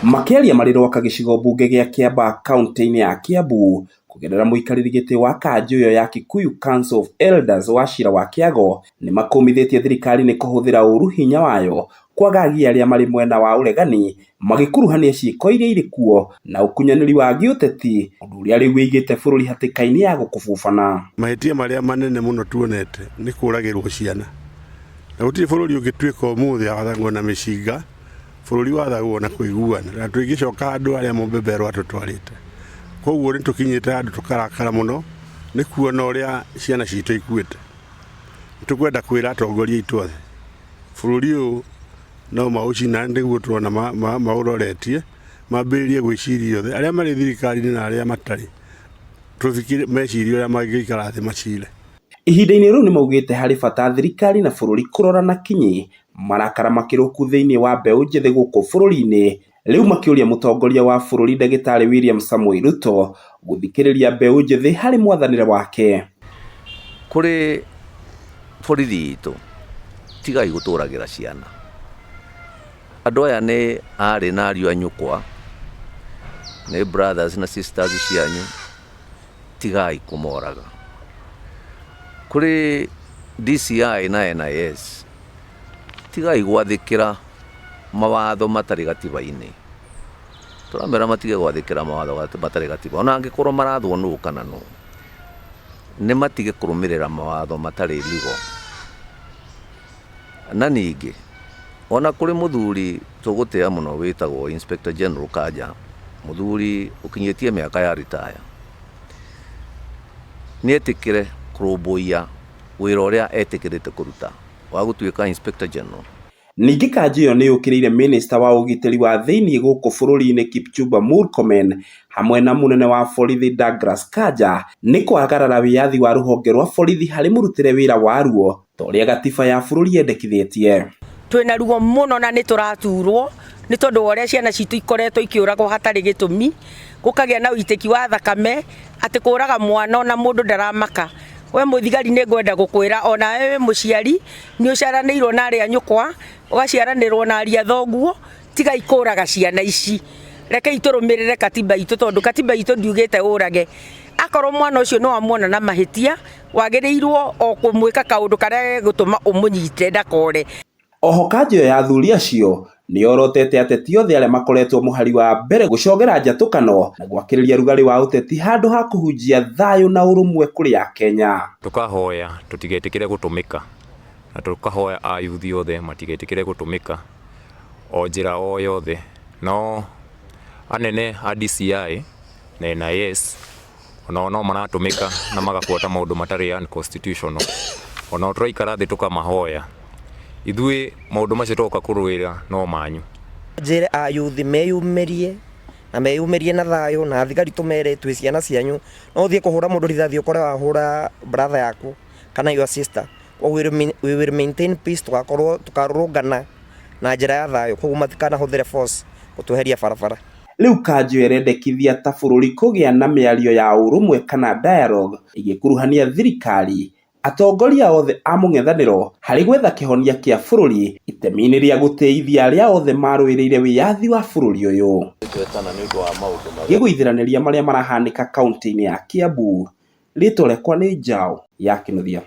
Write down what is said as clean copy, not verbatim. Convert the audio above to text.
Makiaria marirwaka gicigo mbunge gia Kiambaa kaunti-ini ya Kiambu kugerera muikariri giti wa kanjo iyo ya Kikuyu Council of Elders Wachira wa Kiago ni makumithitie thirikari ni kuhuthira uru hinya wayo kwagagia aria mari mwena wa uregani magikuruhania ciiko iria iri kuo na ukunyaniri wa giuteti undu uria riu wigite bururi hatikaini ya gukububana. Mahitia maria manene muno tuonete ni kuragirwo ciana na gutiri bururi ungituika umuthi agathangwo na mishinga bururi wathagwo na kuiguana na tuigicoka andu aria mumbebero atutwarite koguo ni tukinyite andu tukarakara muno ni kuona uria ciana citu ikuite tukwenda kwira atongoria itu othe bururi uyu no maucina ndiguo tuona mauroretie mambiririe gwiciria othe aria mari thirikari-ini na aria matari tuthikire meciria uria mangikara thi macire. Ihinda-ini riu ni maugite hari bata thirikari na bururi kurora na kinyi marakara makiruku thiini wa mbeu njithi guku bururi-ini, riu makiuria mutongoria wa bururi Ndagitari William Samoei Ruto guthikiriria mbeu njithi hari mwathanire wake. Kuri borithi itu tigai guturagira ciana, andu aya ni ari na ariu anyukwa ni brothers na sisters cianyu, tigai kumoraga. Kuri DCI na NIS tigai gwathikira mawatho matari gatiba-ini, turamera matige gwathikira mawatho matari gatiba, ona angikorwo marathwo nu kana nu ni matige kurumirira mawatho matari legal. Na ningi ona kuri muthuri tugutia muno witagwo Inspector General Kanja, muthuri ukinyitie miaka ya retire, ni etikire kurubuia wira uria etikirite kuruta wa gutuika Inspector General. Ningi kanjo iyo ni yukiriire Minister wa ugitiri wa thiini guku bururi-ini Kipchumba Murkomen hamwe na munene wa borithi Douglas Kanja ni kwagarara wiathi wa ruhonge rwa borithi hari murutire wira waruo toria gatiba ya bururi yendekithitie. Twina ruo muno na ni turaturwo ni tondu uria ciana citu ikoretwo ikiuragwo hatari gitumi, gukagia na uiteki wa thakame ati kuraga mwana na mundu ndaramaka. We muthigari ni ngwenda gukwira ona wewe muciari ni uciaranirwo na aria nyukwa ugaciaranirwo na aria thoguo, tiga ikuraga ciana ici. Reke iturumirire katiba itu tondu katiba itu ndiugite urage. Akorwo mwana ucio no amwona na mahitia wagirirwo o kumwika kaundu karia gutuma umunyite ndakore. Oho kanjo ya athuri acio ni yorotete ateti othe aria makoretwo muhari wa mbere gucogera njatukano na gwakiriria rugari wa uteti handu ha kuhunjia thayu na urumwe kuri Akenya. Tukahoya tutigetikire gutumika na tukahoya ayuthi othe matigetikire gutumika o njira o yothe, no anene a DCI na NIS no maratumika na magakwata maundu matari unconstitutional. Ona turaikara thi tukamahoya ithui maundu macio toka kurwira no manyu njire ayuthi meyumirie na thayu na thigari tumere twi ciana cianyu no thie kuhura mundu rithathi ukore wahura brother yaku kana your sister. We will maintain peace, tukarurungana na njira ya thayu koguo matikana huthire force gutuheria barabara. Riu kanjo irendekithia ta bururi kugia na miario ya urumwe kana dialogue igikuruhania thirikari, atongoria othe a mung'ethaniro hari gwetha kihonia kia bururi itemi-ini ria guteithia aria othe marwirire wiathi wa bururi uyu. Giguithiraniria maria marahanika kaunti-ini ya Kiambu, ritwa riakwa ni Njau ya Kinuthia.